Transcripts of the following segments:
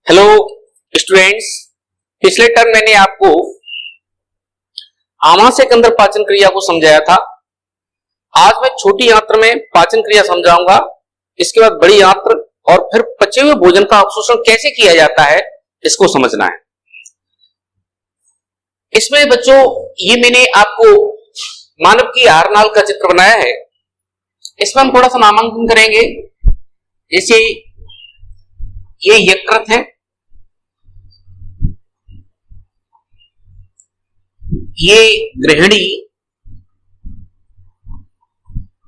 Hello students, पिछले term मैंने आपको आमाशय के अंदर पाचन क्रिया को समझाया था। आज मैं छोटी आंत्र में पाचन क्रिया समझाऊंगा, इसके बाद बड़ी आंत्र और फिर पचे हुए भोजन का अवशोषण कैसे किया जाता है इसको समझना है। इसमें बच्चों ये मैंने आपको मानव की आहार नाल का चित्र बनाया है। इसमें हम थोड़ा सा नामांकन करेंगे। जैसे ये यकृत है, ये गृहिणी,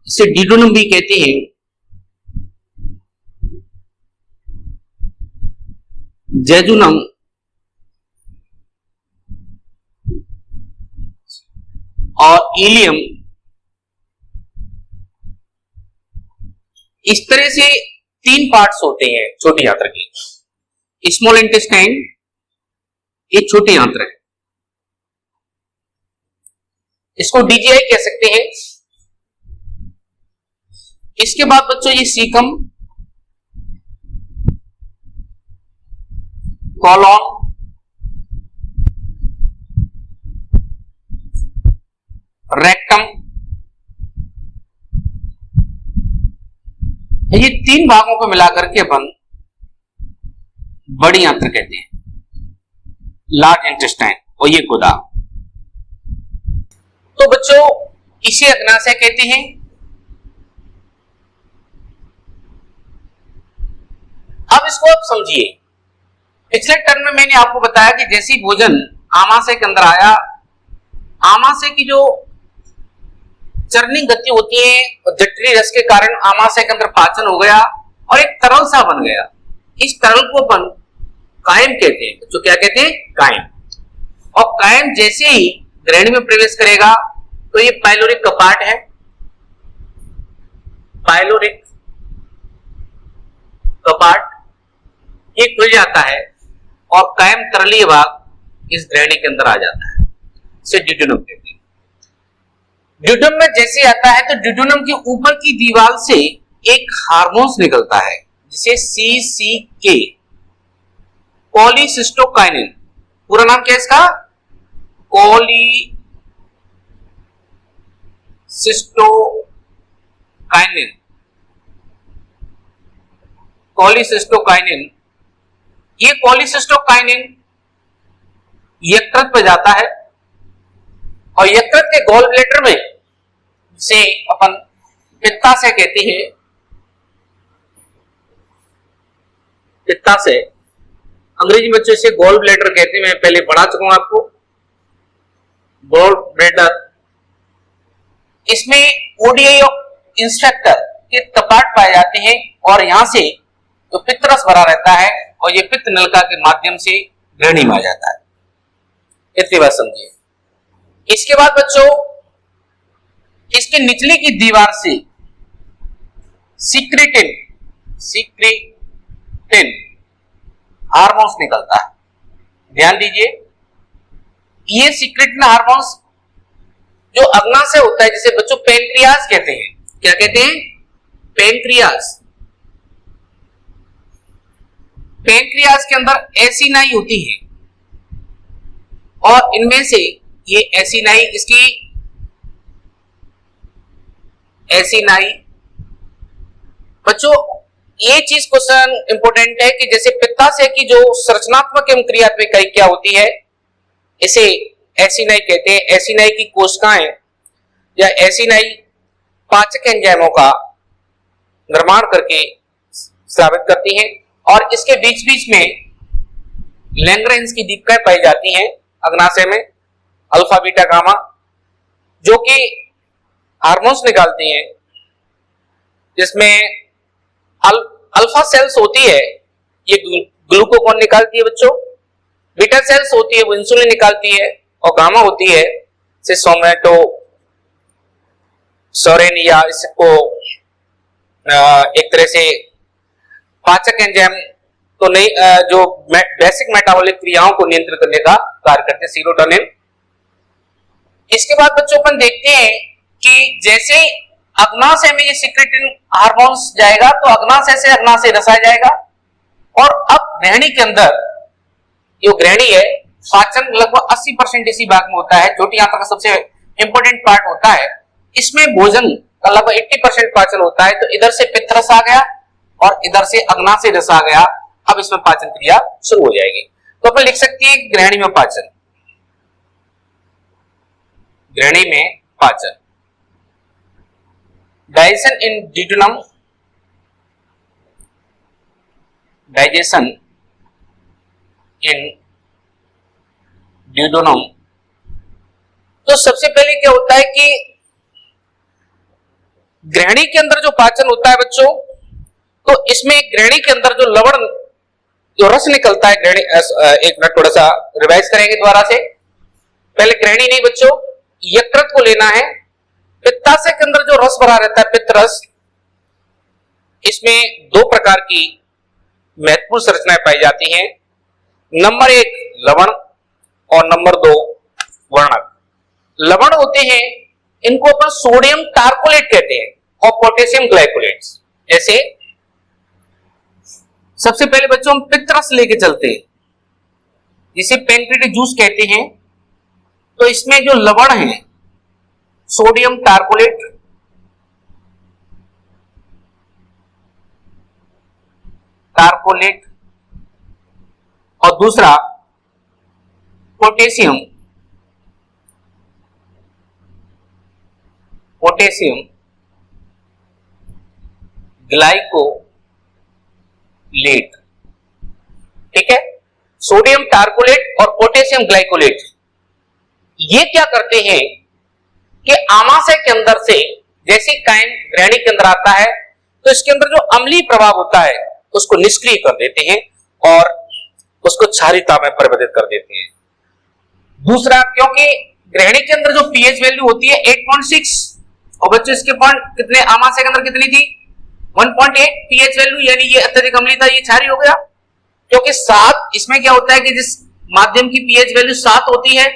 इसे डिडोनम भी कहते हैं। जेजुनम, और इलियम। इस तरह से तीन पार्ट्स होते हैं छोटी आंत्र के। स्मॉल इंटेस्टाइन ये छोटी आंत्र है, इसको डीजीआई कह सकते हैं। इसके बाद बच्चों ये सीकम, कॉलॉन, रेक्टम, ये तीन भागों को मिलाकर के अपन बड़ी आंत्र कहते हैं, लार्ज इंटेस्टाइन, और ये गुदा। तो बच्चों इसे अग्नाशय कहते हैं। अब इसको आप समझिए। पिछले टर्म में मैंने आपको बताया कि जैसे ही भोजन आमाशय के अंदर आया, आमाशय की जो चरनिंग गति होती है, जठरी रस के कारण आमाशय के अंदर पाचन हो गया और एक तरल सा बन गया। इस तरल को अपन कायम कहते हैं। तो क्या कहते हैं? कायम। और कायम जैसे ही ग्रहणी में प्रवेश करेगा तो ये पाइलोरिक कपाट है, पाइलोरिक कपाट ये खुल जाता है और कायम तरलीय भाग इस ग्रहणी के अंदर आ जाता है। इसे ड्यूडेनम कहते हैं। ड्यूडेनम में जैसे आता है तो ड्यूडेनम के ऊपर की दीवार से एक हार्मोन्स निकलता है जिसे CCK, कोलिसिस्टोकाइनिन। पूरा नाम क्या है इसका? कोलिसिस्टोकाइनिन। कोलिसिस्टोकाइनिन, ये कोलिसिस्टोकाइनिन यकृत पे जाता है और यकृत के गॉल ब्लैडर में, जिसे अपन पित्ताशय कहते हैं, पित्ताशय अंग्रेजी में इसे गॉल ब्लैडर कहते हैं। मैं पहले पढ़ा चुका हूं आपको, गॉल ब्लैडर। इसमें ओडीआई इंस्पेक्टर के कपाट पाए जाते हैं और यहां से तो पित्तरस भरा रहता है और ये पित्त नलिका के माध्यम से ग्रहणी में आ जाता है। इतनी बात समझिए। इसके बाद बच्चों इसके निचले की दीवार से सीक्रेटिन हार्मोन्स निकलता है। ध्यान दीजिए, ये सीक्रेटिन हार्मोन्स जो अग्नाशय होता है, जिसे बच्चों पेनक्रियाज कहते हैं। क्या कहते हैं? पेनक्रियाज। पेनक्रियाज के अंदर एसिनाई होती है और इनमें से ये एसिनाई, इसकी एसिनाई बच्चों ये चीज क्वेश्चन इंपोर्टेंट है कि जैसे पित्ताशय की जो संरचनात्मक एवं क्रियात्मक क्या होती है, इसे एसिनाई कहते हैं। एसिनाई की कोशिकाएं या एसिनाई पाचक एंजाइमों का निर्माण करके स्रावित करती हैं और इसके बीच बीच में लैंग्रेंज की दीपिकाएं पाई जाती हैं अग्नाशय में, अल्फा बीटा गामा, जो कि हार्मोन्स निकालती हैं, जिसमें अल्फा सेल्स होती है, ये ग्लूकोकॉन निकालती है बच्चों। बीटा सेल्स होती है, वो इंसुलिन निकालती है। और गामा होती है से सोमेटो सोरेन, या इसको एक तरह से पाचक एंजाइम तो नहीं, जो बेसिक मेटाबॉलिक क्रियाओं को नियंत्रित करने का कार्य करते हैं, सीरोटोनिन। इसके बाद बच्चों अपन देखते हैं कि जैसे अग्नाशय में ये सीक्रेटिन हार्मोन्स जाएगा तो अग्नाशय से अग्नाशय रसाय जाएगा और अब ग्रहणी के अंदर जो ग्रहणी है, पाचन लगभग 80% इसी भाग में होता है, छोटी आंत का सबसे इंपॉर्टेंट पार्ट होता है। इसमें भोजन का लगभग 80% पाचन होता है। तो इधर से पित्त रस आ गया और इधर से अग्नाशय रस आ गया। अब इसमें पाचन क्रिया शुरू हो जाएगी। तो अपन लिख सकते हैं ग्रहणी में पाचन, ग्रहणी में पाचन। डाइजेशन इन ड्यूडेनम, डाइजेशन इन ड्यूडेनम। तो सबसे पहले क्या होता है कि ग्रहणी के अंदर जो पाचन होता है बच्चों, तो इसमें ग्रहणी के अंदर जो लवण, जो रस निकलता है ग्रहणी, एक मिनट थोड़ा सा रिवाइज करेंगे दोबारा से। पहले ग्रहणी नहीं बच्चों, यकृत को लेना है। पित्ताशय के अंदर जो रस भरा रहता है, पित्त रस, इसमें दो प्रकार की महत्वपूर्ण संरचनाएं पाई जाती हैं। नंबर 1 लवण और नंबर 2 वर्णक। लवण होते हैं, इनको अपन सोडियम टार्कोलेट कहते हैं और पोटेशियम ग्लाइकोलेट्स। जैसे सबसे पहले बच्चों हम पित्त रस लेके चलते हैं, जिसे पैनक्रियाटिक जूस कहते हैं। तो इसमें जो लवण है, सोडियम टार्कोलेट, और दूसरा पोटेशियम, ग्लाइकोलेट। ठीक है, सोडियम टार्कोलेट और पोटेशियम ग्लाइकोलेट, ये क्या करते हैं कि आमाशय के अंदर से जैसे कायन ग्रहणी के अंदर आता है, तो इसके अंदर जो अम्लीय प्रभाव होता है उसको निष्क्रिय कर देते हैं और उसको क्षारीयता में परिवर्तित कर देते हैं। दूसरा, क्योंकि ग्रहणी के अंदर जो पीएच वैल्यू होती है 8.6, और बच्चों इसके पॉइंट कितने, आमाशय के अंदर कितनी थी, 1.8 पीएच वैल्यू, यानी ये अत्यधिक अम्लीय था, ये क्षारीय हो गया। क्योंकि 7, इसमें क्या होता है कि जिस माध्यम की पीएच वैल्यू 7 होती है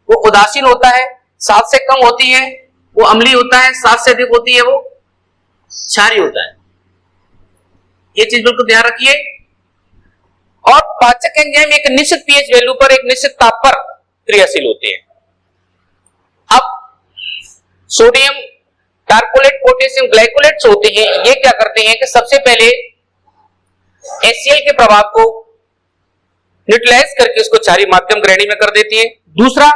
वो उदासीन होता है, 7 से कम होती है वो अम्लीय होता है, 7 से अधिक होती है वो क्षारीय होता है। ये चीज बिल्कुल ध्यान रखिए। और पाचक एंजाइम एक निश्चित पीएच वैल्यू पर, एक निश्चित ताप पर क्रियाशील होते हैं। अब सोडियम टार्कोलेट, पोटेशियम ग्लाइकोलेट्स होते हैं, ये क्या करते हैं कि सबसे पहले HCl के प्रभाव को न्यूट्रलाइज करके उसको क्षारीय माध्यम ग्रहणी में कर देती है। दूसरा,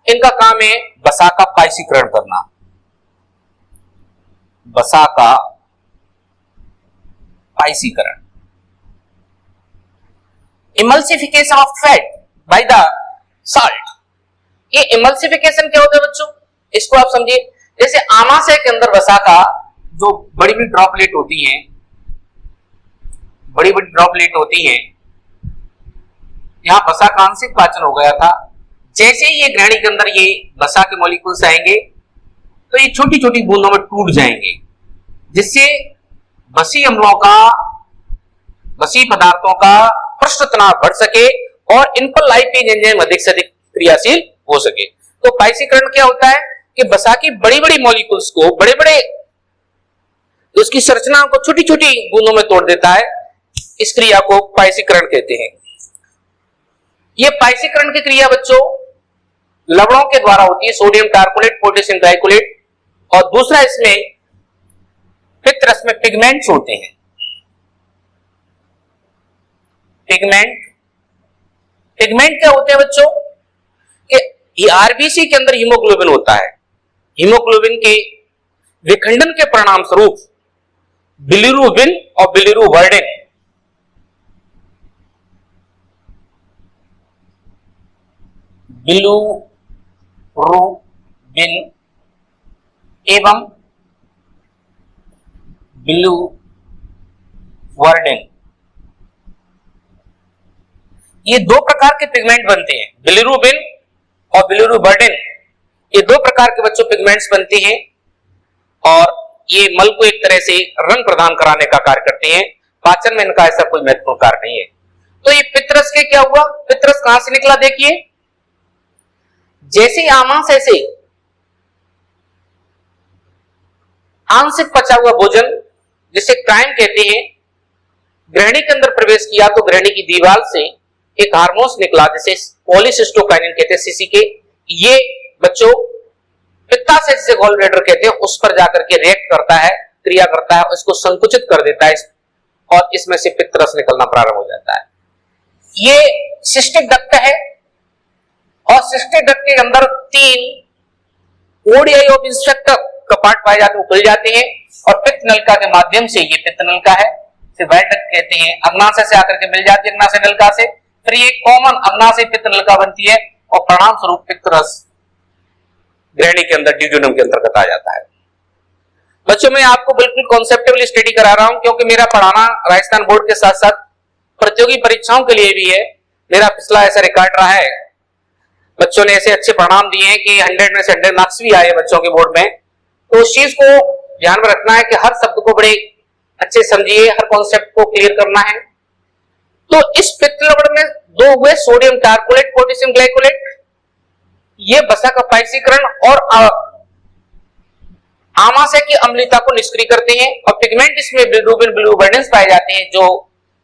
इनका काम है वसा का पायसीकरण करना, वसा का पायसीकरण, emulsification of fat by the salt. ये इमल्सिफिकेशन क्या होता है बच्चों, इसको आप समझिए। जैसे आमाशय के अंदर वसा का जो बड़ी बड़ी ड्रॉपलेट होती हैं, बड़ी बड़ी ड्रॉपलेट होती हैं, यहां वसा का आंशिक पाचन हो गया था। जैसे ही ये ग्रहणी के अंदर ये वसा के मॉलिक्यूल्स आएंगे तो ये छोटी छोटी बूंदों में टूट जाएंगे, जिससे वसी अम्लों का, वसी पदार्थों का पृष्ठ तनाव बढ़ सके और इन पर लाइपेज एंजाइम अधिक से अधिक क्रियाशील हो सके। तो पायसीकरण क्या होता है कि वसा की बड़ी बड़ी मॉलिक्यूल्स को, बड़े बड़े उसकी संरचना को छोटी छोटी बूंदों में तोड़ देता है। इस क्रिया को पायसीकरण कहते हैं। यह पायसीकरण की क्रिया बच्चों लवणों के द्वारा होती है, सोडियम टार्कोलेट, पोटेशियम ग्लाइकोलेट, और दूसरा इसमें पित्त रस में पिगमेंट्स होते हैं। पिगमेंट क्या होते हैं बच्चों कि आरबीसी के अंदर हीमोग्लोबिन होता है। हीमोग्लोबिन के विखंडन के परिणाम स्वरूप बिलिरुबिन और बिलिरुबिन एवं बिलिरुबिन, ये दो प्रकार के पिगमेंट बनते हैं। बिलिरुबिन और बिलिरुबिन, ये दो प्रकार के बच्चों पिगमेंट्स बनते हैं और ये मल को एक तरह से रंग प्रदान कराने का कार्य करते हैं। पाचन में इनका ऐसा कोई महत्वपूर्ण कार्य नहीं है। तो ये पित्तरस के क्या हुआ, पित्तरस कहां से निकला देखिए। जैसे आमाशय से आंशिक पचा हुआ भोजन, जिसे कायम कहते हैं, ग्रहणी के अंदर प्रवेश किया तो ग्रहणी की दीवार से एक हार्मोन्स निकला जिसे पॉलीसिस्टोकाइनिन कहते हैं, सीसीके। ये बच्चों पित्ताशय जिसे गॉल ब्लैडर कहते हैं उस पर जाकर के रिएक्ट करता है, क्रिया करता है, उसको संकुचित कर देता है और इसमें से पित्त रस निकलना प्रारंभ हो जाता है। ये सिस्टिक डक्ट है और सिस्टिक डक्ट के अंदर 3 ओडियाई ऑफ इंस्पेक्टर कपाट पाए जाते हैं, खुल जाते हैं और पित्त नलिका के माध्यम से, ये पित्त नलिका है, इसे वाइट डक्ट कहते हैं, अग्नाशय से आकर के मिल जाती है अग्नाशय नलिका से, फिर ये कॉमन अग्नाशय पित्त नलिका बनती है और परिणाम स्वरूप पित्त रस ग्रहणी के अंदर ड्यूडेनम के अंतर्गत आ जाता है। बच्चों मैं आपको बिल्कुल कॉन्सेप्टेबल स्टडी करा रहा हूं क्योंकि मेरा पढ़ाना राजस्थान बोर्ड के साथ साथ प्रतियोगी परीक्षाओं के लिए भी है। मेरा पिछला ऐसा रिकॉर्ड रहा है, बच्चों ने ऐसे अच्छे परिणाम दिए हैं कि 100 में से 100 मार्क्स भी आए बच्चों के बोर्ड में। तो उस चीज को ध्यान में रखना है कि हर शब्द को बड़े अच्छे समझिए, हर कॉन्सेप्ट को क्लियर करना है। तो इस पित्त लवण में 2 हुए, सोडियम टारकोलेट, पोटेशियम ग्लाइकोलेट, ये वसा का पाइसीकरण और आमाशय की अम्लता को निष्क्रिय करते हैं और पिगमेंट इसमें बिलिरुबिन, बिलिरुबिनेंस पाए जाते हैं जो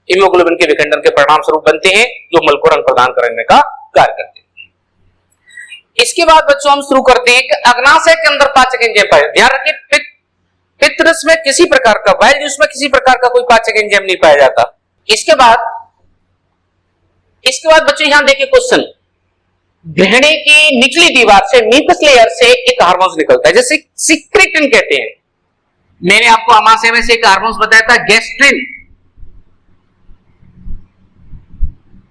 हीमोग्लोबिन के विखंडन के परिणाम स्वरूप बनते हैं, जो मल को रंग प्रदान करने का कार्य करते हैं। इसके बाद बच्चों हम शुरू करते हैं कि अग्नाशय के अंदर पाचक एंजाइम पाए। ध्यान रखिए पित्त रस में किसी प्रकार का, वाइल्ड जूस में किसी प्रकार का कोई पाचक एंजाइम नहीं पाया जाता। इसके बाद बच्चों यहां देखिए क्वेश्चन, ग्रहणी की निचली दीवार से, म्यूकस लेयर से एक हार्मोन निकलता है जिसे सिक्रेटिन कहते हैं। मैंने आपको आमाशय में से एक हार्मोन बताया था गैस्ट्रिन।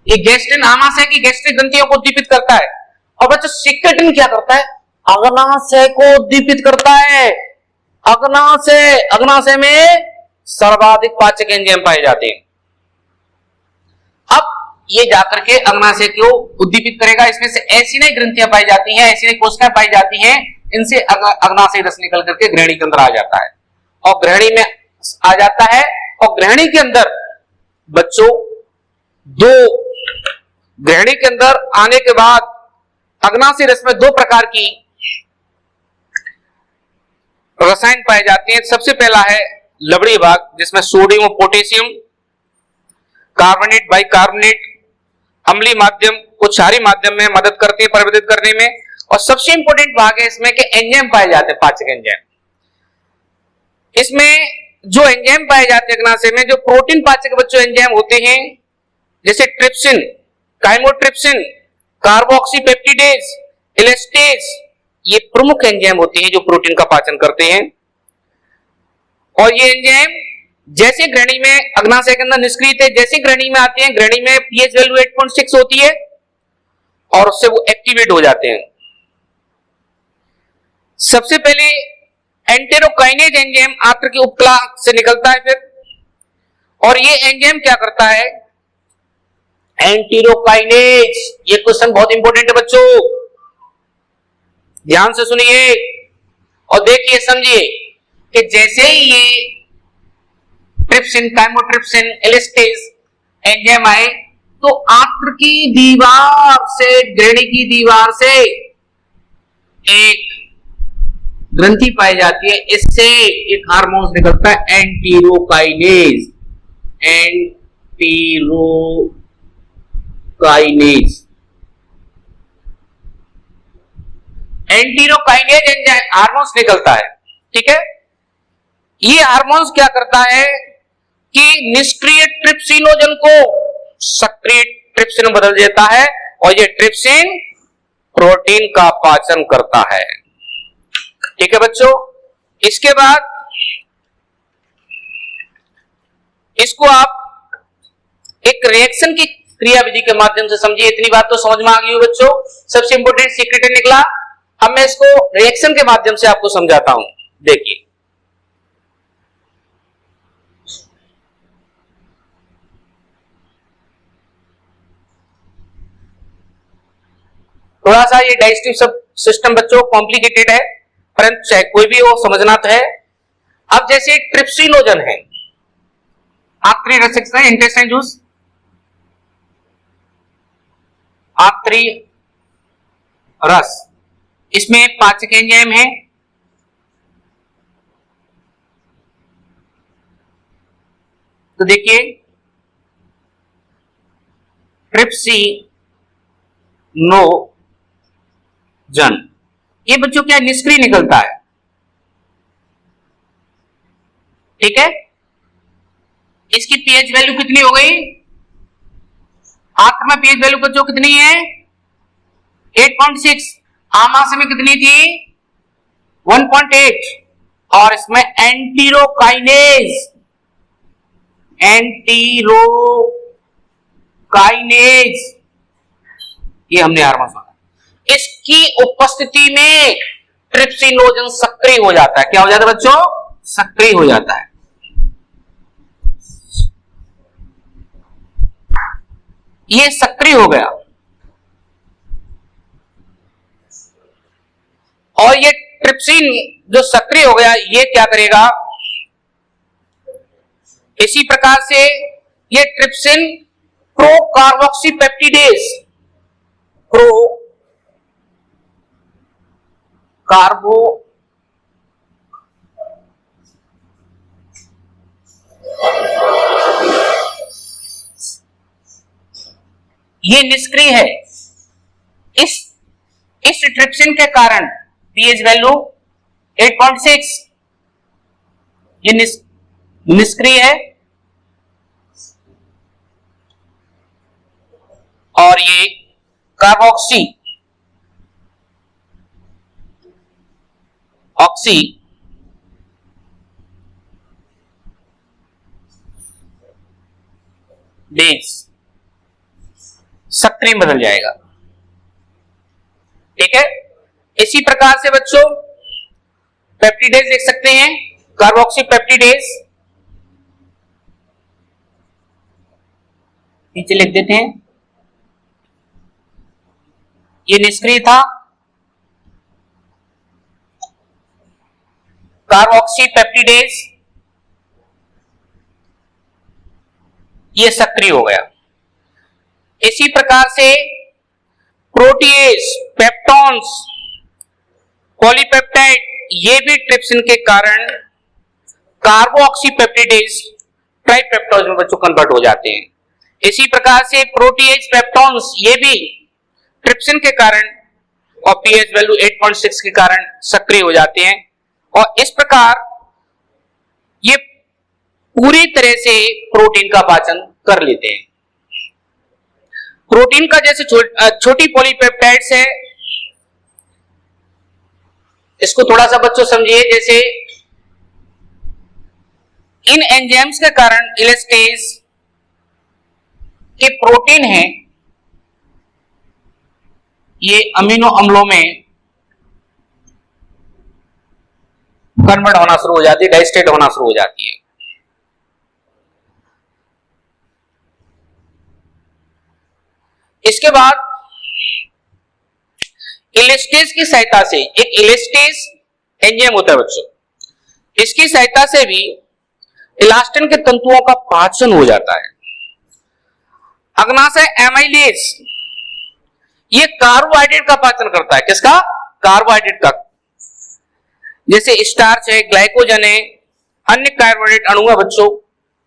ये गैस्ट्रिन आमाशय की गैस्ट्रिक ग्रंथियों को उद्दीपित करता है और बच्चों सिक्रेटिन क्या करता है, अग्नाशय को उद्दीपित करता है। अग्नाशय में सर्वाधिक पाचक एंजाइम पाए जाते हैं। अब ये जाकर के अग्नाशय को उद्दीपित करेगा, इसमें से एसिनी ग्रंथियां पाई जाती हैं, एसिनी कोशिकाएं पाई जाती हैं, इनसे अग्नाशय रस निकल करके ग्रहणी के अंदर आ जाता है और ग्रहणी में आ जाता है। और ग्रहणी के अंदर बच्चों ग्रहणी के अंदर आने के बाद अग्नाशय रस में 2 प्रकार की रसायन पाए जाते हैं। सबसे पहला है लवणीय भाग जिसमें सोडियम और पोटेशियम, कार्बोनेट, बाइकार्बोनेट, अम्लीय माध्यम को क्षारीय माध्यम में मदद करते हैं परिवर्तित करने में। और सबसे इंपॉर्टेंट भाग है इसमें कि एंजाइम पाए जाते हैं, पाचक एंजाइम। इसमें जो एंजाइम पाए जाते हैं अग्नाशय में, जो प्रोटीन पाचक बच्चों एंजाइम होते हैं, जैसे ट्रिप्सिन, काइमोट्रिप्सिन, कार्बोक्सीपेप्टिडेज, एलेस्टेज, ये प्रमुख एंजाइम होते हैं जो प्रोटीन का पाचन करते हैं। और ये एंजाइम जैसे ग्रहणी में अग्नाशय के अंदर निष्क्रिय थे, जैसे ग्रहणी में आते हैं, ग्रहणी में पीएच वैल्यू 8.6 होती है और उससे वो एक्टिवेट हो जाते हैं। सबसे पहले एंटेरोकाइनेज एंजाइम आंत्र की उपकला से निकलता है फिर, और ये एंजाइम क्या करता है, एंटेरोकाइनेज। ये क्वेश्चन बहुत इंपॉर्टेंट है बच्चों, ध्यान से सुनिए और देखिए समझिए कि जैसे ही ये ट्रिप्सिन, काइमोट्रिप्सिन, एलेस्टेज एंजाइम आए तो आंत्र की दीवार से, ग्रहणी की दीवार से एक ग्रंथि पाई जाती है, इससे एक हार्मोन निकलता है एंटेरोकाइनेज। एंटेरोकाइनेज एंजाइम हार्मोन्स निकलता है, ठीक है। ये हार्मोन्स क्या करता है कि निष्क्रिय ट्रिप्सिनोजन को सक्रिय ट्रिप्सिन में बदल देता है और ये ट्रिप्सिन प्रोटीन का पाचन करता है, ठीक है बच्चों। इसके बाद इसको आप एक रिएक्शन की क्रियाविधि के माध्यम से समझिए। इतनी बात तो समझ में आ गई हो बच्चों। सबसे इंपोर्टेंट सिक्रेटिन निकला, अब मैं इसको रिएक्शन के माध्यम से आपको समझाता हूं। देखिए थोड़ा सा ये डाइजेस्टिव सब सिस्टम बच्चों कॉम्प्लिकेटेड है, परंतु चाहे कोई भी हो समझना तो है। अब जैसे ट्रिप्सिनोजन है, आंतरिक रस है, इंटेस्टाइन जूस, आंतरिक रस, इसमें पाचक एंजाइम है। तो देखिए ट्रिप्सिनोजन। ये बच्चों क्या निष्क्रिय निकलता है, ठीक है। इसकी पीएच वैल्यू कितनी हो गई, आत्मा पीएच वैल्यू बच्चों कितनी है 8.6, आमाशय में कितनी थी 1.8, और इसमें एंटीरोकाइनेज ये हमने हार्मोन माना, इसकी उपस्थिति में ट्रिप्सिनोजन सक्रिय हो जाता है। क्या हो जाता है बच्चों, सक्रिय हो जाता है। ये सक्रिय हो गया और ये ट्रिप्सिन जो सक्रिय हो गया ये क्या करेगा, इसी प्रकार से ये ट्रिप्सिन प्रो कार्बोक्सीपेप्टिडेज ये निष्क्रिय है। इस ट्रिप्सिन के कारण पीएच वैल्यू 8.6 ये निष्क्रिय है और ये कार्बोक्सी बेस सक्रिय बदल जाएगा, ठीक है। इसी प्रकार से बच्चों पेप्टिडेज लिख सकते हैं, कार्बोक्सी पेप्टिडेज नीचे लिख देते हैं, ये निष्क्रिय था, कार्बोक्सी पेप्टिडेज ये सक्रिय हो गया। इसी प्रकार से प्रोटीएज, पेप्टॉन्स, पॉलीपेप्टाइड ये भी ट्रिप्सिन के कारण कार्बोक्सीपेप्टिडेज ट्राइपेप्टोज में बच्चों कन्वर्ट हो जाते हैं। इसी प्रकार से प्रोटीएज, पेप्टॉन्स ये भी ट्रिप्सिन के कारण और पीएच वैल्यू 8.6 के कारण सक्रिय हो जाते हैं और इस प्रकार ये पूरी तरह से प्रोटीन का पाचन कर लेते हैं। प्रोटीन का जैसे छोटी पॉलीपेप्टाइड्स है, इसको थोड़ा सा बच्चों समझिए, जैसे इन एंजाइम्स के कारण इलेस्टेज के प्रोटीन है ये अमीनो अम्लों में कन्वर्ट होना शुरू हो जाती है, डाइजेस्टेड होना शुरू हो जाती है। इसके बाद इलेस्टेज की सहायता से, एक इलेस्टेज एंजाइम होता है बच्चों, इसकी सहायता से भी इलास्टिन के तंतुओं का पाचन हो जाता है। अग्नाशय एमाइलेज ये कार्बोहाइड्रेट का पाचन करता है, किसका, कार्बोहाइड्रेट का, जैसे स्टार्च है, ग्लाइकोजन है, अन्य कार्बोहाइड्रेट अणु है बच्चों,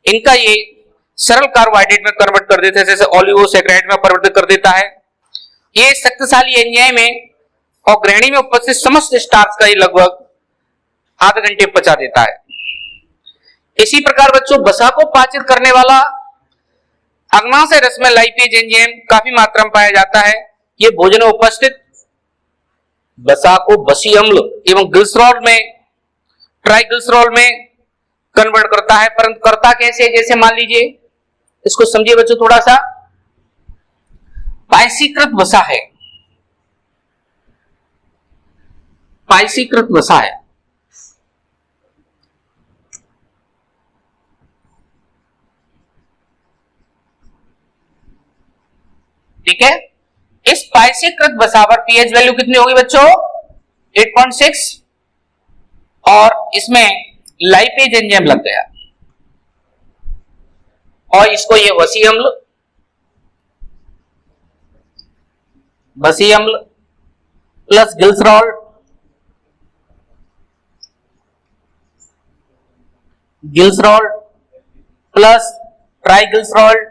इनका ये सरल कार्बोहाइड्रेट में कन्वर्ट कर देता है, जैसे ओलिगोसैकेराइड में परिवर्तित कर देता है। ये शक्तिशाली एंजाइम है और ग्रहणी में उपस्थित समस्त स्टार्च का ये लगभग आधे घंटे पचा देता है। इसी प्रकार बच्चों वसा को पाचित करने वाला अग्नाशय रस में लाइपेज एंजाइम काफी मात्रा में पाया जाता है। ये भोजन में उपस्थित वसा को वसीय अम्ल एवं ग्लिसरॉल में, ट्राइग्लिसरॉल में कन्वर्ट करता है, परंतु करता कैसे, जैसे मान लीजिए, इसको समझिए बच्चों थोड़ा सा, पायसीकृत वसा है, पायसीकृत वसा है, ठीक है। इस पायसीकृत वसा पर पीएच वैल्यू कितनी होगी बच्चों 8.6 और इसमें लाइपेज एंजाइम लग गया और इसको ये वसीय अम्ल प्लस ग्लिसरॉल प्लस ट्राइग्लिसरॉल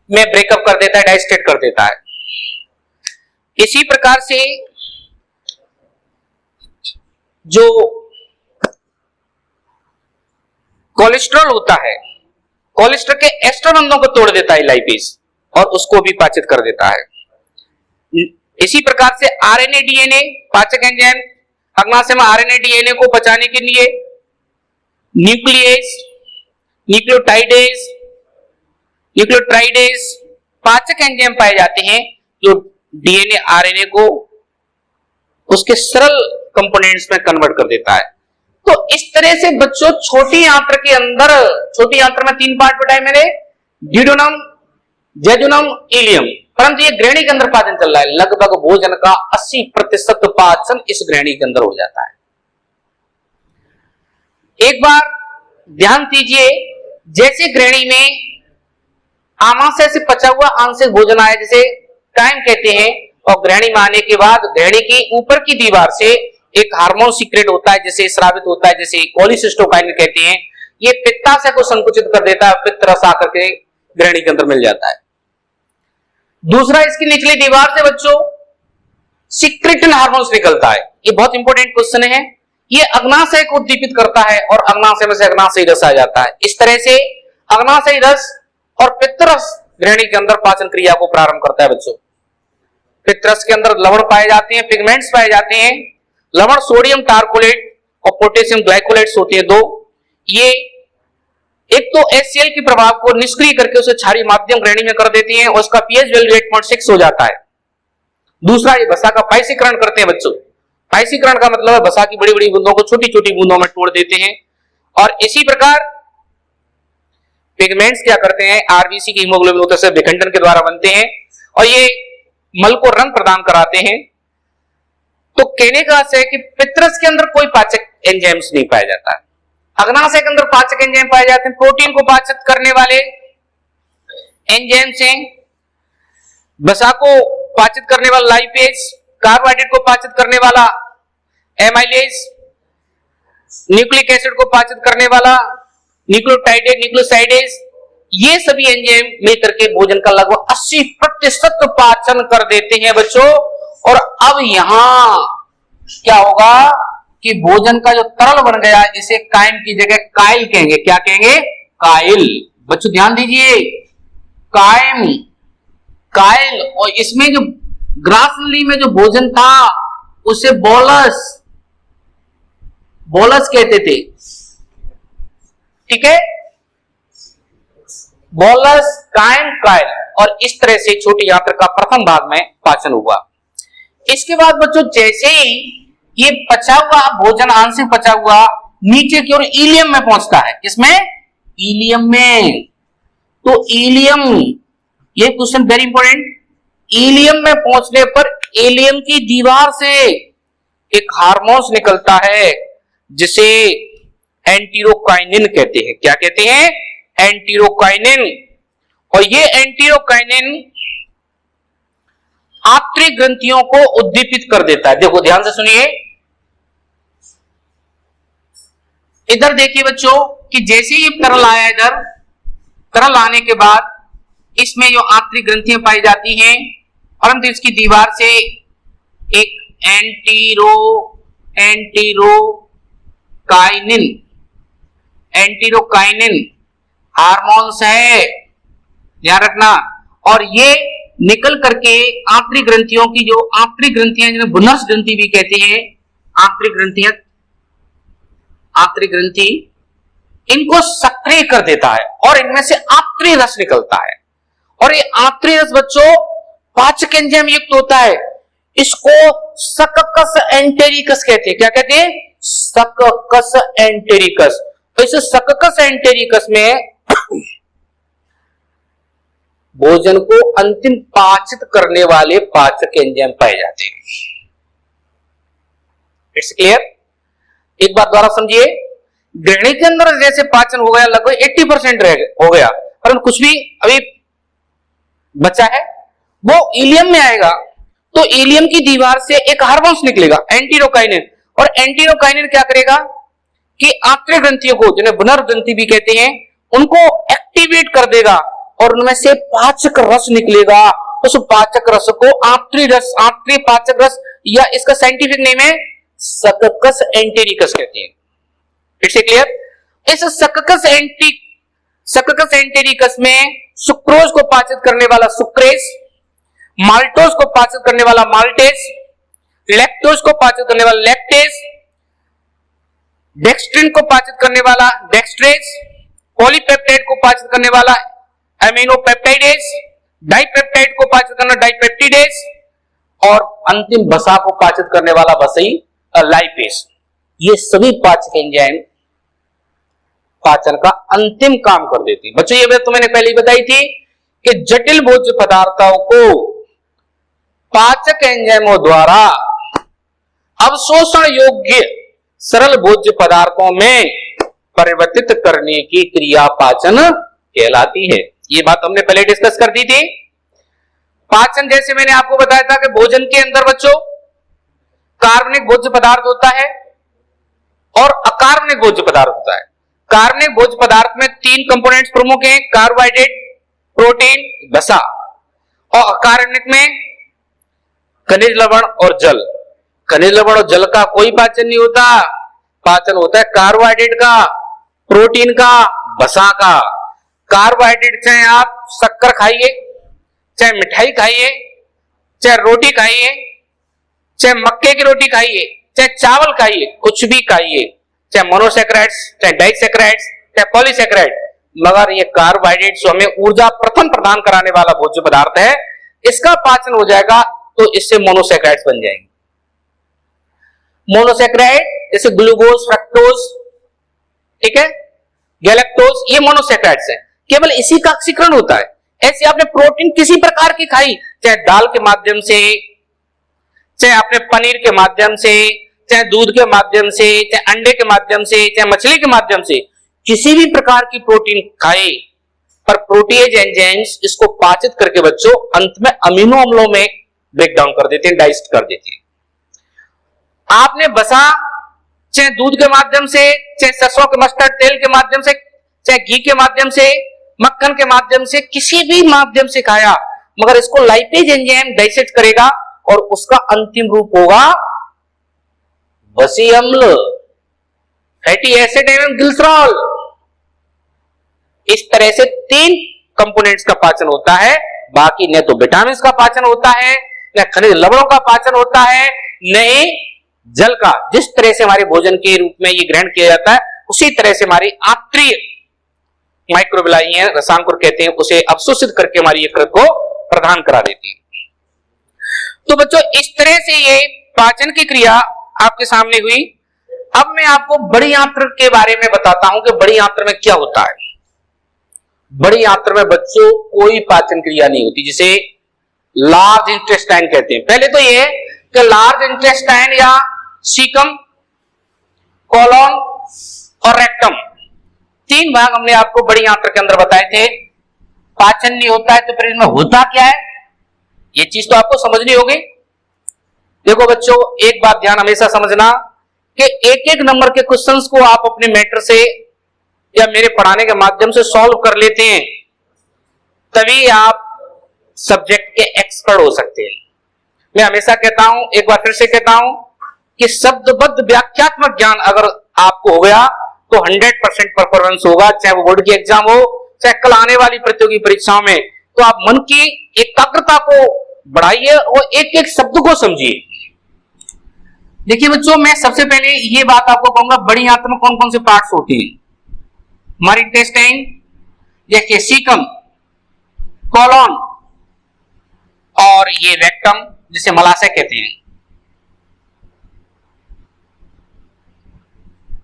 में ब्रेकअप कर देता है, डाइजेस्टेड कर देता है। इसी प्रकार से जो कोलेस्ट्रॉल होता है, कोलेस्ट्रॉल के एस्टर बंधों को तोड़ देता है लाइपेज और उसको भी पाचित कर देता है। इसी प्रकार से आरएनए डीएनए पाचक एंजाइम अग्नाशय में आरएनए डीएनए को बचाने के लिए न्यूक्लियस, न्यूक्लियोटाइडेज, न्यूक्लियोट्राइडेज पाचक एंजाइम पाए जाते हैं जो डीएनए आरएनए को उसके सरल कंपोनेंट्स में कन्वर्ट कर देता है। तो इस तरह से बच्चों छोटी आंत्र के अंदर, छोटी आंत्र में 3 पार्ट बताए मैंने, ड्यूडेनम, जेजुनम, इलियम, परंतु ये ग्रहणी के अंदर पाचन चल रहा है। लगभग भोजन का 80% पाचन इस ग्रहणी के अंदर हो जाता है। एक बार ध्यान दीजिए, जैसे ग्रहणी में आमाशय से पचा हुआ आंशिक भोजन आया जिसे कायम कहते हैं, और ग्रहणी में आने के बाद ग्रहणी की ऊपर की दीवार से एक हार्मोन सीक्रेट होता है जिसे स्रावित होता है, जिसे कोलिसिस्टोकाइनिन कहते हैं। ये पित्ताशय को संकुचित कर देता है, पित्त रस आकर के ग्रहणी के अंदर मिल जाता है। दूसरा, इसकी निचली दीवार से बच्चों सिक्रेटिन हार्मोन्स निकलता है। ये बहुत इंपॉर्टेंट क्वेश्चन है। ये अग्नाशय को उद्दीपित करता है और अग्नाशय में से अग्नाशयी रस आ जाता है। इस तरह से अग्नाशयी रस और पित्तरस ग्रहणी के अंदर पाचन क्रिया को प्रारंभ करता है। बच्चों पित्तरस के अंदर लवण पाए जाते हैं, पिगमेंट्स पाए जाते हैं। लवण सोडियम टारकोलेट और पोटेशियम ग्लाइकोलेट्स होते हैं 2। ये एक तो HCl के प्रभाव को निष्क्रिय करके उसे क्षारीय माध्यम ग्रहणी में कर देती हैं और उसका पीएच वैल्यू 8.6 हो जाता है। दूसरा, ये वसा का पाइसीकरण करते हैं। बच्चों पाइसीकरण का मतलब है वसा की बड़ी बड़ी बूंदों को छोटी छोटी बूंदों में तोड़ देते हैं। और इसी प्रकार पिगमेंट्स क्या करते हैं, आरबीसी की हीमोग्लोबिन होते से विखंडन के द्वारा बनते हैं और ये मल को रंग प्रदान कराते हैं। तो कहने का अर्थ है कि पित्तरस के अंदर कोई पाचक एंजाइम्स नहीं पाया जाता है। अग्नाशय के अंदर पाचक एंजाइम पाए जाते हैं। प्रोटीन को पाचित करने वाले एंजाइम्स हैं, वसा को पाचित करने वाला लाइपेज, कार्बोहाइड्रेट को पाचित करने वाला एमाइलेज, न्यूक्लिक एसिड को पाचित करने वाला न्यूक्लियोटाइडेज, न्यूक्लियोसाइडेज, ये सभी एंजाइम मिलकर के भोजन का लगभग 80% पाचन कर देते हैं बच्चों। और अब यहां क्या होगा कि भोजन का जो तरल बन गया इसे कायम की जगह कायल कहेंगे। क्या कहेंगे? कायल। बच्चों ध्यान दीजिए, कायम, कायल। और इसमें जो ग्रास नली में जो भोजन था उसे बोलस, बोलस कहते थे। ठीक है, बोलस, कायम, कायल। और इस तरह से छोटी आंत्र का प्रथम भाग में पाचन हुआ। इसके बाद बच्चों जैसे ही ये पचा हुआ भोजन आंशिक पचा हुआ नीचे की ओर इलियम में पहुंचता है। किसमें? इलियम में। तो इलियम, ये क्वेश्चन वेरी इंपॉर्टेंट, इलियम में पहुंचने पर इलियम की दीवार से एक हार्मोन्स निकलता है जिसे एंटीरोकाइनिन कहते हैं। क्या कहते हैं? एंटीरोकाइनिन। और ये एंटीरोकाइनिन आंतरिक ग्रंथियों को उद्दीपित कर देता है। देखो ध्यान से सुनिए, इधर देखिए बच्चों कि जैसे ही तरल आया, इधर तरल आने के बाद इसमें जो आंतरिक ग्रंथियां पाई जाती हैं, परंतु इसकी दीवार से एक एंटीरोकाइनिन हार्मोन्स है, ध्यान रखना। और ये निकल करके आंतरिक ग्रंथियों की जो आंतरिक ग्रंथियां जिन्हें बुनस ग्रंथि भी कहते हैं, आंतरिक ग्रंथियां, आंतरिक ग्रंथि, इनको सक्रिय कर देता है और इनमें से आंतरिक रस निकलता है। और ये आंतरिक रस बच्चों पाचक एंजाइम युक्त होता है। इसको सककस एंटेरिकस कहते हैं। क्या कहते हैं? सककस एंटेरिकस। तो इस सककस एंटेरिकस में भोजन को अंतिम पाचित करने वाले पाचक एंजाइम पाए जाते हैं। It's clear? एक बात द्वारा समझिए, ग्रहणी के अंदर जैसे पाचन हो गया लगभग 80% हो गया, परंतु कुछ भी अभी बचा है वो इलियम में आएगा। तो इलियम की दीवार से एक हार्मोन्स निकलेगा एंटीरोकाइनिन, और एंटीरोकाइनिन क्या करेगा कि आंतरिक ग्रंथियों को, जिन्हें बुनर ग्रंथि भी कहते हैं, उनको एक्टिवेट कर देगा और उनमें से पाचक रस निकलेगा। उस पाचक रस को आंतरी रस, आंतरी पाचक रस, या इसका साइंटिफिक नेम है सक्कस एंटेरिकस कहते हैं। It's clear? इस सक्कस एंटेरिकस में सुक्रोज को पाचित करने वाला सुक्रेज, माल्टोज को पाचित करने वाला माल्टेज, लैक्टोज को पाचित करने वाला लैक्टेज, डेक्स्ट्रिन को पाचित करने वाला डेक्स्ट्रेज, पॉलीपेप्टाइड को पाचित करने वाला एमिनोपेप्टाइडेज, डाइपेप्टाइड को पाचित करना डाइपेप्टिडेज, और अंतिम वसा को पाचित करने वाला वसई लाइपेज। ये सभी पाचक एंजाइम पाचन का अंतिम काम कर देती है। बच्चों ये बात तो मैंने पहले ही बताई थी कि जटिल भोज्य पदार्थों को पाचक एंजाइमों द्वारा अवशोषण योग्य सरल भोज्य पदार्थों में परिवर्तित करने की क्रिया पाचन कहलाती है। ये बात हमने पहले डिस्कस कर दी थी। पाचन जैसे मैंने आपको बताया था कि भोजन के अंदर बच्चों कार्बनिक भोज्य पदार्थ होता है और अकार्बनिक भोज्य पदार्थ होता है। कार्बनिक भोज्य पदार्थ में 3 कंपोनेंट्स प्रमुख हैं, कार्बोहाइड्रेट, प्रोटीन, वसा। और अकार्बनिक में खनिज लवण और जल। खनिज लवण और जल का कोई पाचन नहीं होता, पाचन होता है कार्बोहाइड्रेट का, प्रोटीन का, वसा का। कार्बोहाइड्रेट चाहे आप शक्कर खाइए, चाहे मिठाई खाइए, चाहे रोटी खाइए, चाहे मक्के की रोटी खाइए, चाहे चावल खाइए, कुछ भी खाइए, चाहे मोनोसैकेराइड्स, चाहे डाइसैकेराइड्स, चाहे पॉलीसैकेराइड, मगर ये कार्बोहाइड्रेट जो हमें ऊर्जा प्रथम प्रदान कराने वाला भोज्य पदार्थ है, इसका पाचन हो जाएगा तो इससे मोनोसैकेराइड्स बन जाएंगे। मोनोसैकेराइड जैसे ग्लूकोज, फ्रक्टोज, ठीक है, गैलेक्टोज, ये मोनोसैकेराइड्स है, केवल इसी का ऑक्सीकरण होता है। ऐसे आपने प्रोटीन किसी प्रकार की खाई, चाहे दाल के माध्यम से, चाहे आपने पनीर के माध्यम से, चाहे दूध के माध्यम से, चाहे अंडे के माध्यम से, चाहे मछली के माध्यम से, किसी भी प्रकार की प्रोटीन खाए, पर प्रोटीएज एंजाइम्स इसको पाचित करके बच्चों अंत में अमीनो अम्लों में ब्रेक डाउन कर देते हैं, डाइजेस्ट कर देते हैं। आपने वसा चाहे दूध के माध्यम से, चाहे सरसों के मस्टर्ड तेल के माध्यम से, चाहे घी के माध्यम से, मक्खन के माध्यम से, किसी भी माध्यम से खाया, मगर इसको लाइपेज एंजाइम डाइजेस्ट करेगा और उसका अंतिम रूप होगा वसी अम्ल, फैटी एसिड एवं ग्लिसरॉल। इस तरह से 3 कंपोनेंट्स का पाचन होता है। बाकी न तो विटामिन का पाचन होता है, न खनिज लवणों का पाचन होता है, न ही जल का। जिस तरह से हमारे भोजन के रूप में ये ग्रहण किया जाता है, उसी तरह से हमारी आंतरिक माइक्रोबिलाई है, रसांकुर कहते हैं, उसे अवशोषित करके हमारी यकृत को प्रदान करा देती है। तो बच्चों इस तरह से ये पाचन की क्रिया आपके सामने हुई। अब मैं आपको बड़ी आंत्र के बारे में बताता हूं कि बड़ी आंत्र में क्या होता है। बड़ी आंत्र में बच्चों कोई पाचन क्रिया नहीं होती, जिसे लार्ज इंटेस्टाइन कहते हैं। पहले तो ये कि लार्ज इंटेस्टाइन या सीकम, कोलोन और रेक्टम, 3 भाग हमने आपको बड़ी आंत्र के अंदर बताए थे। पाचन नहीं होता है तो फिर इनमें होता क्या है, ये चीज तो आपको समझनी होगी। देखो बच्चों, एक बात ध्यान हमेशा समझना कि एक नंबर के क्वेश्चंस को आप अपने मेटर से या मेरे पढ़ाने के माध्यम से सॉल्व कर लेते हैं, तभी आप सब्जेक्ट के एक्सपर्ट हो सकते हैं। मैं हमेशा कहता हूं, एक बार फिर से कहता हूं कि शब्दबद्ध व्याख्यात्मक ज्ञान अगर आपको हो गया तो 100% परफॉर्मेंस होगा, चाहे वो बोर्ड की एग्जाम हो, चाहे कल आने वाली प्रतियोगी परीक्षाओं में। तो आप मन की एकाग्रता को बढ़ाइए और एक एक शब्द को समझिए। देखिए बच्चों, मैं सबसे पहले ये बात आपको कहूंगा, बड़ी आंत्र में कौन कौन से पार्ट्स होते हैं। हमारी इंटेस्टाइन, देखिए सीकम, कोलोन और ये रेक्टम, जिसे मलाशय कहते हैं।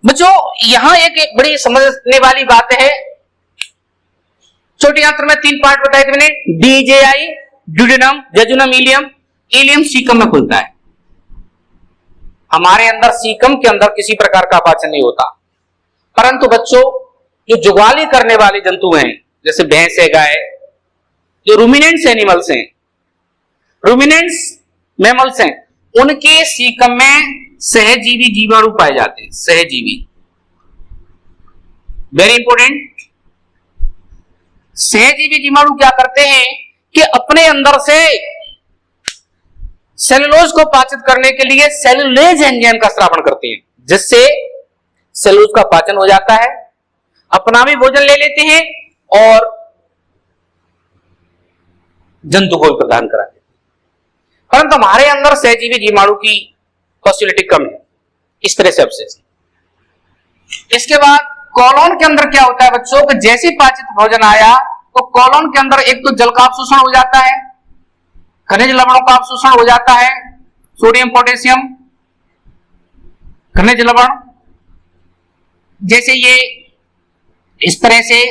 बच्चों यहां एक बड़ी समझने वाली बात है। छोटी आंत्र में 3 पार्ट बताए थे मैंने, DJI, duodenum, jejunum, ileum. Ileum caecum में खुलता है। हमारे अंदर सीकम के अंदर किसी प्रकार का पाचन नहीं होता, परंतु बच्चों जो जुगाली करने वाले जंतु हैं, जैसे भैंस है, गाय, जो रूमिनेंट्स एनिमल्स हैं, रूमिनेंट्स मैमल्स हैं, उनके सीकम में सहजीवी जीवाणु पाए जाते हैं। सहजीवी, वेरी इंपोर्टेंट। सहजीवी जीवाणु क्या करते हैं कि अपने अंदर से सेलुलोज को पाचित करने के लिए सेलुलेज एंजाइम का स्रावण करते हैं, जिससे सेलुलोज का पाचन हो जाता है, अपना भी भोजन ले लेते हैं और जंतु को भी प्रदान कराते हैं। परंतु हमारे अंदर सहजीवी जीवाणु की पॉसिबिलिटी कम है, इस तरह से अवशेष। इसके बाद कॉलोन के अंदर क्या होता है बच्चों कि जैसे पाचित भोजन आया तो कॉलोन के अंदर एक तो जल का अवशोषण हो जाता है, खनिज लवणों का अवशोषण हो जाता है, सोडियम पोटेशियम खनिज लवण, जैसे ये इस तरह से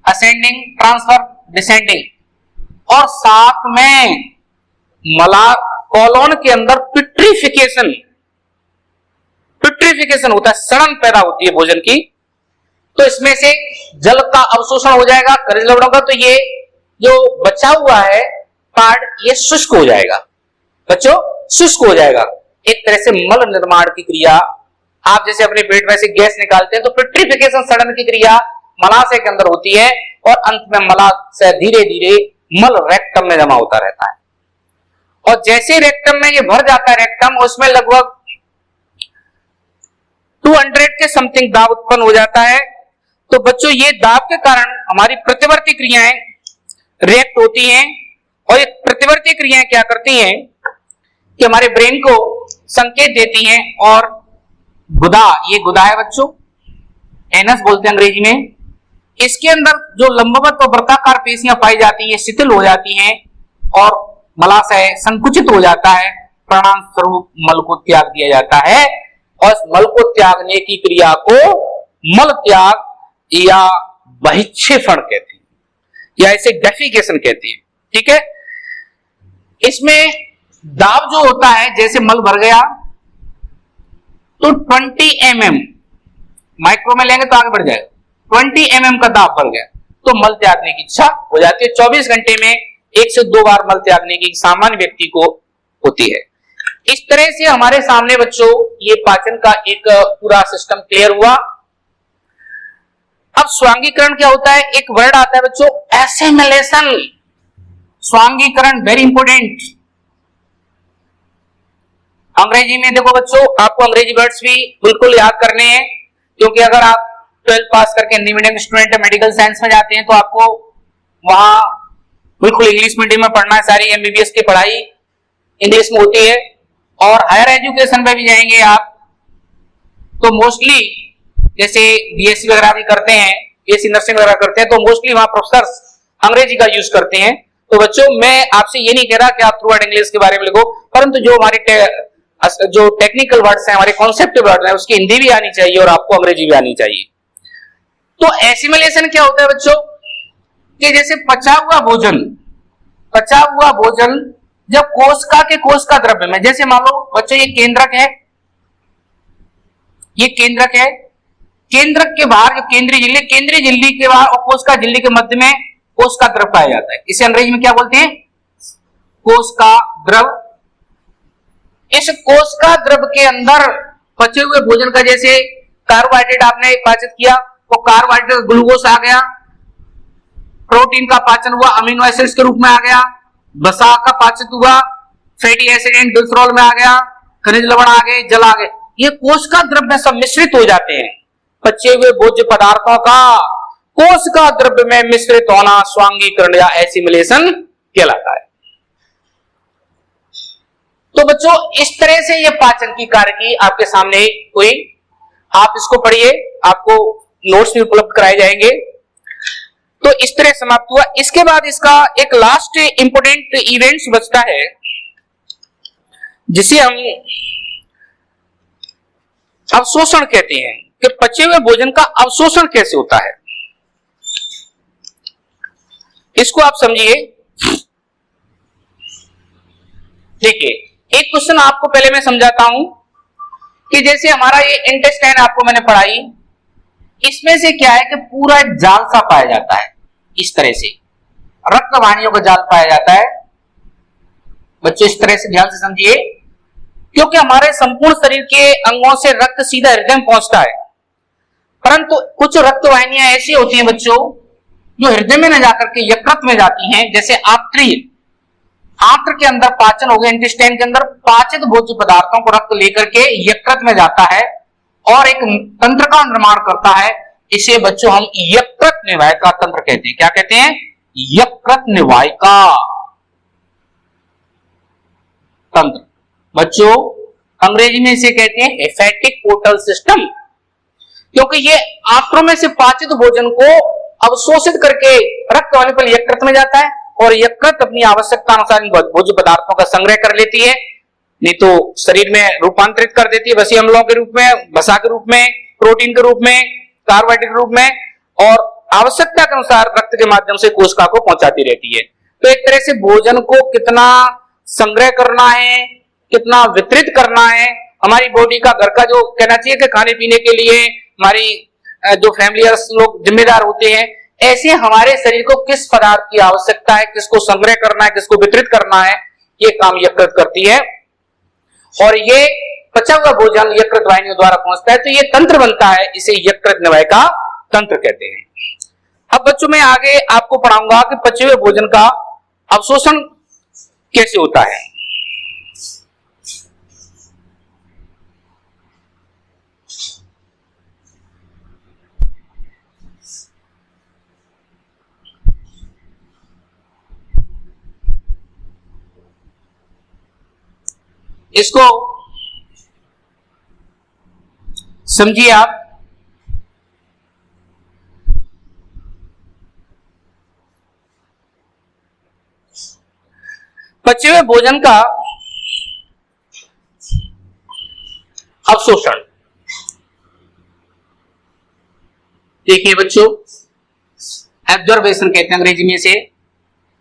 असेंडिंग ट्रांसफर डिसेंडिंग, और साथ में मला कॉलोन के अंदर पिट्रिफिकेशन होता है, सड़न पैदा होती है भोजन की, तो इसमें से जल का अवशोषण हो जाएगा खनिज लवणों का, तो ये जो बचा हुआ है पार्ट ये शुष्क हो जाएगा बच्चों, शुष्क हो जाएगा। एक तरह से मल निर्माण की क्रिया, आप जैसे अपने पेट में से गैस निकालते हैं तो पिट्रिफिकेशन सड़न की क्रिया मलाशय के अंदर होती है और अंत में मलाशय धीरे धीरे मल रेक्टम में जमा होता रहता है, और जैसे रेक्टम में ये भर जाता है रेक्टम, उसमें लगभग 200 के समथिंग दाब उत्पन्न हो जाता है। तो बच्चों ये दाब के कारण हमारी प्रतिवर्ती क्रियाएं रिएक्ट होती हैं, और ये प्रतिवर्ती क्रियाएं क्या करती हैं कि हमारे ब्रेन को संकेत देती हैं, और गुदा, ये गुदा है बच्चों, एनस बोलते हैं अंग्रेजी में, इसके अंदर जो लंबवत और वृत्ताकार पेशियां पाई जाती हैं शिथिल हो जाती हैं और मलाशय संकुचित हो जाता है, परिणाम स्वरूप मल को त्याग दिया जाता है, और मल को त्यागने की क्रिया को मल त्याग या बहिक्षेपण कहते हैं, या इसे डेफिकेशन कहते हैं। ठीक है, इसमें दाब जो होता है, जैसे मल भर गया तो 20 mm, माइक्रो में लेंगे तो आगे बढ़ जाएगा, 20 mm का दाब भर गया तो मल त्यागने की इच्छा हो जाती है। 24 घंटे में 1 से 2 बार मल त्यागने की सामान्य व्यक्ति को होती है। इस तरह से हमारे सामने बच्चों ये पाचन का एक पूरा सिस्टम क्लियर हुआ। अब स्वांगीकरण क्या होता है, एक वर्ड आता है बच्चों एसिमिलेशन, स्वांगीकरण वेरी इंपोर्टेंट। अंग्रेजी में देखो बच्चों, आपको अंग्रेजी वर्ड्स भी बिल्कुल याद करने हैं, क्योंकि अगर आप 12th पास करके Hindi medium student medical science में जाते हैं तो आपको वहां बिल्कुल इंग्लिश मीडियम में पढ़ना है, सारी एमबीबीएस की पढ़ाई इंग्लिश में होती है, और हायर एजुकेशन में भी जाएंगे आप तो मोस्टली जैसे बीएससी वगैरह भी करते हैं, बीएससी नर्सिंग वगैरह करते हैं, तो मोस्टली वहां प्रोफेसर्स अंग्रेजी का यूज करते हैं। तो बच्चों मैं आपसे ये नहीं कह रहा कि आप थ्रू आउट इंग्लिश के बारे में लिखो, परंतु जो हमारे जो टेक्निकल वर्ड्स हैं, हमारे कॉन्सेप्ट वर्ड हैं, उसकी हिंदी भी आनी चाहिए और आपको अंग्रेजी भी आनी चाहिए। तो एसिमिलेशन क्या होता है बच्चों कि जैसे पचा हुआ भोजन जब कोशिका द्रव्य में, जैसे मान लो बच्चों ये केंद्रक है, केंद्रक के बाहर जो केंद्रीय झिल्ली के बाहर और कोशिका झिल्ली के मध्य में कोशिका द्रव पाया जाता है, इसे अंग्रेजी में क्या बोलते हैं, कोशिका द्रव। इस कोशिका द्रव के अंदर पचे हुए भोजन का, जैसे कार्बोहाइड्रेट आपने पाचित किया तो कार्बोहाइड्रेट ग्लूकोज आ गया, प्रोटीन का पाचन हुआ अमीनो एसिड्स के रूप में आ गया, वसा का पाचित हुआ फैटी एसिड एंड ग्लिसरॉल में आ गया, खनिज लवण आ गए, जल आ गए, ये कोशिका द्रव्य में सब मिश्रित हो जाते हैं। पचे हुए भोज्य पदार्थों का कोशिका द्रव्य में मिश्रित होना स्वांगीकरण या एसिमिलेशन कहलाता है। तो बच्चों इस तरह से ये पाचन की कार्य की आपके सामने हुई, आप इसको पढ़िए, आपको नोट्स भी उपलब्ध कराए जाएंगे। तो इस तरह समाप्त हुआ। इसके बाद इसका एक लास्ट इंपोर्टेंट इवेंट्स बचता है जिसे हम अवशोषण कहते हैं, कि पचे हुए भोजन का अवशोषण कैसे होता है, इसको आप समझिए। देखिए एक क्वेश्चन आपको पहले मैं समझाता हूं कि जैसे हमारा ये इंटेस्टाइन आपको मैंने पढ़ाई, इसमें से क्या है कि पूरा एक जाल सा पाया जाता है, इस तरह से रक्त वाहिनियों का जाल पाया जाता है। बच्चों इस तरह से ध्यान से समझिए, क्योंकि हमारे संपूर्ण शरीर के अंगों से रक्त सीधा हृदय में पहुंचता है, परंतु कुछ रक्त वाहिनियां ऐसी होती हैं बच्चों जो हृदय में न जाकर के यकृत में जाती हैं, जैसे आंत्र के अंदर पाचन हो गया, इंटेस्टाइन के अंदर पाचित भोज्य पदार्थों को रक्त लेकर के यकृत में जाता है और एक तंत्र का निर्माण करता है। इसे बच्चों हम यकृत निवाहिका तंत्र कहते हैं। क्या कहते हैं? यकृत निवाहिका तंत्र। बच्चों अंग्रेजी में इसे कहते हैं हेपेटिक पोर्टल सिस्टम, क्योंकि ये आंत्रों में से पाचित भोजन को अवशोषित करके रक्त वाले पर यकृत में जाता है और यकृत अपनी आवश्यकता अनुसार इन भोज्य पदार्थों का संग्रह कर लेती है, नहीं तो शरीर में रूपांतरित कर देती है वसी अम्लों के रूप में, वसा के रूप में, प्रोटीन के रूप में, कार्बोहाइड्रेट के रूप में, और आवश्यकता के अनुसार रक्त के माध्यम से कोशिका को पहुंचाती रहती है। तो एक तरह से भोजन को कितना संग्रह करना है, कितना वितरित करना है, हमारी बॉडी का घर का जो कहना चाहिए कि खाने पीने के लिए हमारी जो फैमिलियर्स लोग जिम्मेदार होते हैं, ऐसे हमारे शरीर को किस पदार्थ की आवश्यकता है, किसको संग्रह करना है, किसको वितरित करना है, ये काम यकृत करती है और ये पचा हुआ भोजन यकृत वाहिनियों द्वारा पहुंचता है, तो ये तंत्र बनता है, इसे यकृत निवाहिका तंत्र कहते हैं। अब बच्चों मैं आगे आपको पढ़ाऊंगा कि पचे हुए भोजन का अवशोषण कैसे होता है। इसको समझिए आप। पचे हुए भोजन का अवशोषण, देखिए बच्चों एब्जॉर्बेशन कहते हैं अंग्रेजी में से।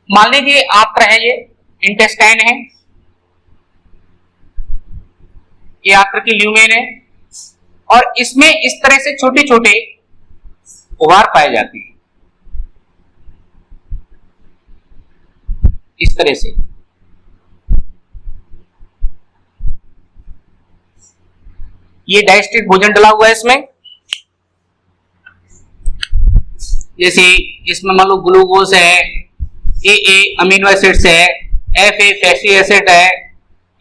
मान लीजिए आंत्र है, ये इंटेस्टाइन है, ये आंत्र की ल्यूमेन है और इसमें इस तरह से छोटे छोटे उभार पाए जाते हैं, इस तरह से। ये डाइजेस्टिक भोजन डला हुआ है इसमें, जैसे इसमें मान लो ग्लूकोज है, ए अमीनो एसिड्स है, Fa फैटी एसिड है,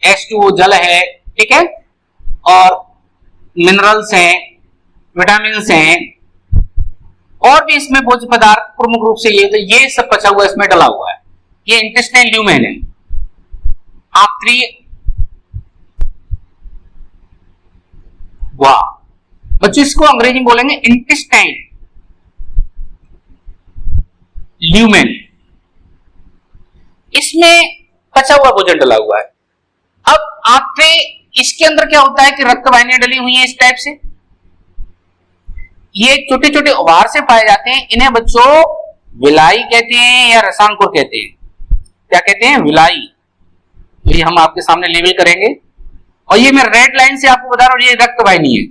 H2O जल है, ठीक है, और मिनरल्स हैं, विटामिन्स हैं, और भी इसमें भोज्य पदार्थ प्रमुख रूप से ये, तो ये सब पचा हुआ इसमें डला हुआ है। ये इंटेस्टाइन ल्यूमेन है, आंत्रीय। वाह बच्चों, इसको अंग्रेजी में बोलेंगे इंटेस्टाइन ल्यूमेन। इसमें पचा हुआ भोजन डला हुआ है। अब आंत्रे, इसके अंदर क्या होता है कि रक्त वाहिनियां डली हुई हैं इस टाइप से, ये छोटे छोटे उभार से पाए जाते हैं। इन्हें बच्चों विलाई कहते हैं या रसांकुर कहते हैं। क्या कहते हैं? विलाई। ये हम आपके सामने लेबल करेंगे और ये मैं रेड लाइन से आपको बता रहा हूं, ये रक्त वाहिनी है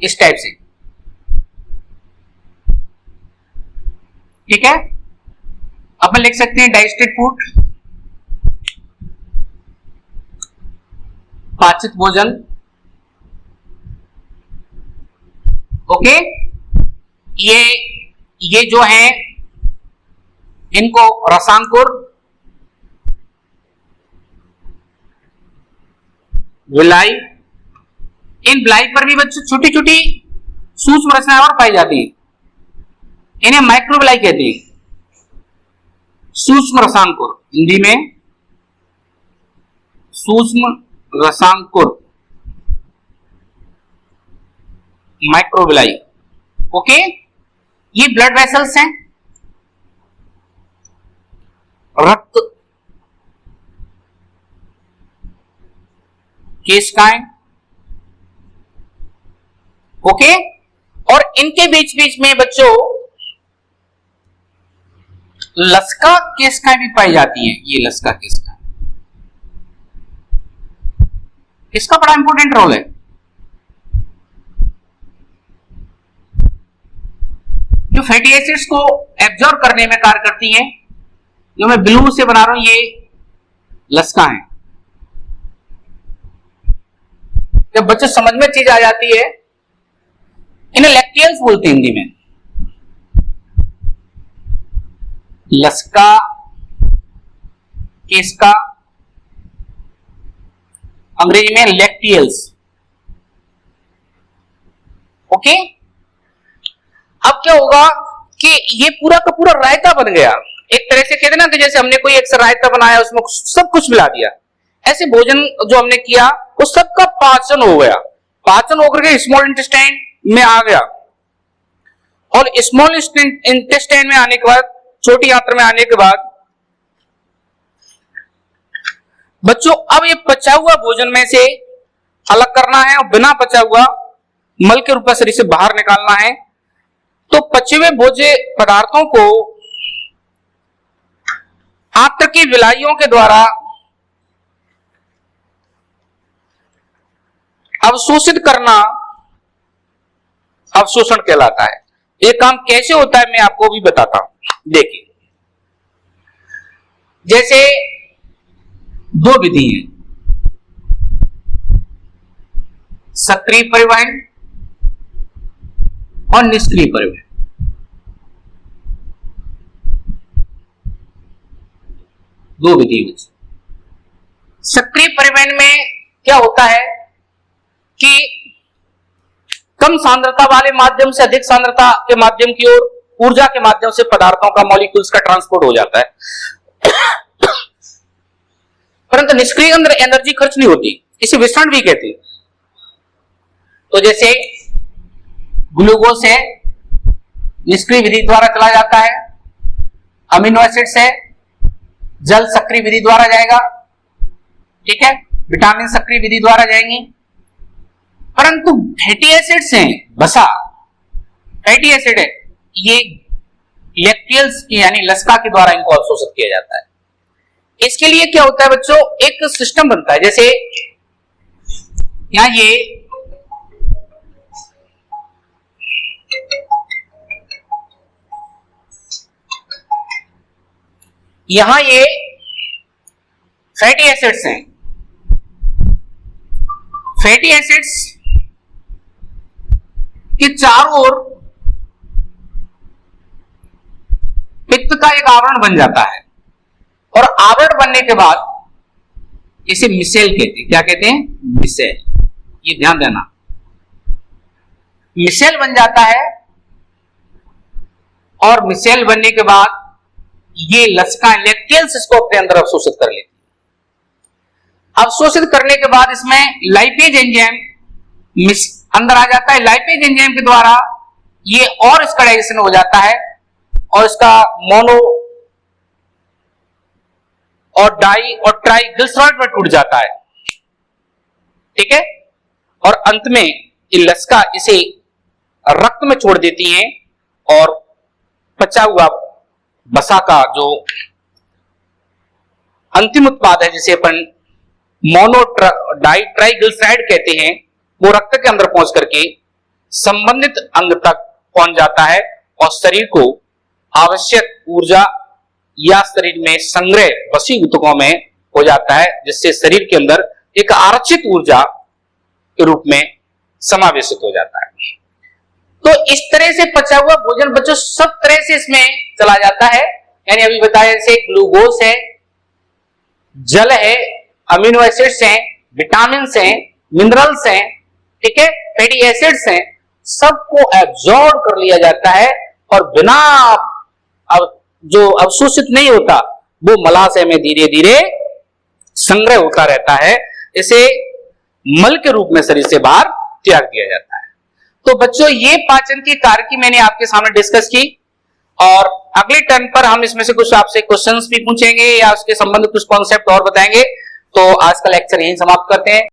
इस टाइप से, ठीक है। अपन लिख सकते हैं डाइजेस्टेड फूड, पाचित भोजन, ओके। ये जो है इनको रसांकुर, विलाई। इन विलाई पर भी बच्चों छोटी छोटी सूक्ष्म रचनाएं और पाई जाती है, इन्हें माइक्रोविलाई कहते हैं, सूक्ष्म रसांकुर, हिंदी में सूक्ष्म रसांकुर, माइक्रोविलाई, ओके। ये ब्लड वेसल्स हैं, रक्त केशिकाएं, ओके। और इनके बीच बीच में बच्चों लसिका केशिकाएं भी पाई जाती हैं। ये लसिका केशिकाएं, इसका बड़ा इंपॉर्टेंट रोल है। जो फैटी एसिड्स को एब्जॉर्ब करने में कार्य करती हैं, जो मैं ब्लू से बना रहा हूं, ये लसिका है। जब बच्चों समझ में चीज आ जाती है इन्हें लैक्टियल्स बोलते हैं हिंदी में। लसका, किसका, अंग्रेजी में लैक्टियल्स। ओके, अब क्या होगा कि ये पूरा का पूरा रायता बन गया। एक तरह से कहते ना कि जैसे हमने कोई एक रायता बनाया, उसमें सब कुछ मिला दिया, ऐसे भोजन जो हमने किया वो सबका पाचन हो गया। पाचन होकर के स्मॉल इंटेस्टाइन में आ गया, और स्मॉल इंटेस्टाइन में आने के बाद, छोटी आंत्र में आने के बाद बच्चों अब ये पचा हुआ भोजन में से अलग करना है और बिना पचा हुआ मल के रूप में शरीर से बाहर निकालना है। तो पचे हुए भोज्य पदार्थों को आंत्र की विलाइयों के द्वारा अवशोषित करना अवशोषण कहलाता है। ये काम कैसे होता है मैं आपको भी बताता हूं। देखिए, जैसे दो विधि है, सक्रिय परिवहन और निष्क्रिय परिवहन। दो विधि है। सक्रिय परिवहन में क्या होता है कि कम सांद्रता वाले माध्यम से अधिक सांद्रता के माध्यम की ओर ऊर्जा के माध्यम से पदार्थों का, मॉलिक्यूल्स का ट्रांसपोर्ट हो जाता है, परंतु निष्क्रिय अंदर एनर्जी खर्च नहीं होती, इसे विसरण भी कहते हैं। तो जैसे ग्लूकोज है, निष्क्रिय विधि द्वारा चला जाता है, अमीनो एसिड्स है, जल सक्रिय विधि द्वारा जाएगा, ठीक है, विटामिन सक्रिय विधि द्वारा जाएंगी, परंतु फैटी एसिड्स हैं, वसा फैटी एसिड है, ये लैक्टियल्स यानी लसका के द्वारा इनको अवशोषित किया जाता है। इसके लिए क्या होता है बच्चों, एक सिस्टम बनता है। जैसे यहां ये फैटी एसिड्स हैं। फैटी एसिड्स के चारों ओर पित्त का एक आवरण बन जाता है, और आवरण बनने के बाद इसे मिसेल कहते हैं। क्या कहते हैं? मिसेल। ये ध्यान देना, मिसेल बन जाता है, और मिसेल बनने के बाद ये लसका लैक्टियल्स इसको अपने अंदर अवशोषित कर लेती है। अवशोषित करने के बाद इसमें लाइपेज एंजाइम अंदर आ जाता है। लाइपेज एंजाइम के द्वारा ये और इसका डाइजेशन हो जाता है, और इसका मोनो और डाई और ट्राई ग्लिसरॉल में टूट जाता है, ठीक है, और अंत में ये लसका इसे रक्त में छोड़ देती हैं, और पचा हुआ वसा का जो अंतिम उत्पाद है, जिसे अपन मोनो डाई ट्राइग्लिसराइड कहते हैं, वो रक्त के अंदर पहुंच करके संबंधित अंग तक पहुंच जाता है, और शरीर को आवश्यक ऊर्जा या शरीर में संग्रह वसी ऊतकों में हो जाता है, जिससे शरीर के अंदर एक आरक्षित ऊर्जा के रूप में समावेशित हो जाता है। तो इस तरह से पचा हुआ भोजन बच्चों सब तरह से इसमें चला जाता है। यानी अभी बताया, जैसे ग्लूकोज है, जल है, अमीनो एसिड्स हैं, विटामिन हैं, मिनरल्स हैं, ठीक है, फैटी एसिड्स हैं, सबको एब्जॉर्ब कर लिया जाता है, और बिना जो अवशोषित नहीं होता वो मलाशय में धीरे धीरे संग्रह होता रहता है। इसे मल के रूप में शरीर से बाहर त्याग दिया जाता है। तो बच्चों ये पाचन की कार्य की मैंने आपके सामने डिस्कस की, और अगले टर्न पर हम इसमें से कुछ आपसे क्वेश्चंस भी पूछेंगे या उसके संबंधित कुछ कॉन्सेप्ट और बताएंगे। तो आज का लेक्चर यहीं समाप्त करते हैं।